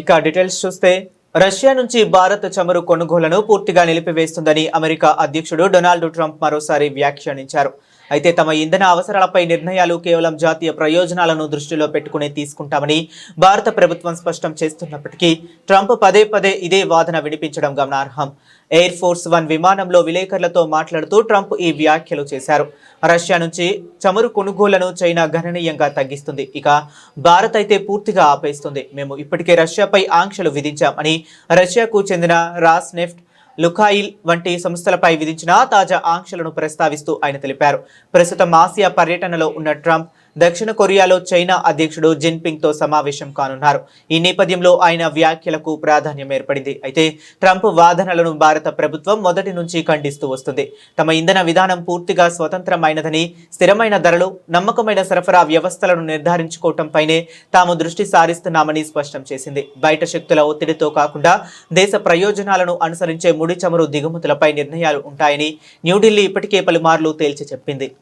ఇక డీటెయిల్స్ చూస్తే రష్యా నుంచి భారత్ చమురు కొనుగోలును పూర్తిగా నిలిపివేస్తుందని అమెరికా అధ్యక్షుడు డొనాల్డ్ ట్రంప్ మరోసారి వ్యాఖ్యానించారు. అయితే తమ ఇంధన అవసరాలపై నిర్ణయాలు కేవలం జాతీయ ప్రయోజనాలను దృష్టిలో పెట్టుకునే తీసుకుంటామని భారత ప్రభుత్వం స్పష్టం చేస్తున్నప్పటికీ ట్రంప్ పదే పదే ఇదే వాదన వినిపించడం గమనార్హం. ఎయిర్ ఫోర్స్ 1 విమానంలో విలేకరులతో మాట్లాడుతూ ట్రంప్ ఈ వ్యాఖ్యలు చేశారు. రష్యా నుంచి చమురు కొనుగోళ్లను చైనా గణనీయంగా తగ్గిస్తుంది, ఇక భారత్ అయితే పూర్తిగా ఆపేస్తుంది. మేము ఇప్పటికే రష్యాపై ఆంక్షలు విధించామని రష్యాకు చెందిన రాస్నెఫ్ట్, లుకాయిల్ వంటి సంస్థలపై విధించిన తాజా ఆంక్షలను ప్రస్తావిస్తూ ఆయన తెలిపారు. ప్రస్తుతం ఆసియా పర్యటనలో ఉన్న ట్రంప్ దక్షిణ కొరియాలో చైనా అధ్యక్షుడు జిన్పింగ్ తో సమావేశం కానున్నారు. ఈ నేపథ్యంలో ఆయన వ్యాఖ్యలకు ప్రాధాన్యం ఏర్పడింది. అయితే ట్రంప్ వాదనలను భారత ప్రభుత్వం మొదటి నుంచి ఖండిస్తూ వస్తుంది. తమ ఇంధన విధానం పూర్తిగా స్వతంత్రమైనదని, స్థిరమైన ధరలు, నమ్మకమైన సరఫరా వ్యవస్థలను నిర్ధారించుకోవటంపైనే తాము దృష్టి సారిస్తున్నామని స్పష్టం చేసింది. బయట శక్తుల ఒత్తిడితో కాకుండా దేశ ప్రయోజనాలను అనుసరించే ముడి చమురు దిగుమతులపై నిర్ణయాలు ఉంటాయని న్యూఢిల్లీ ఇప్పటికే పలుమార్లు తేల్చి చెప్పింది.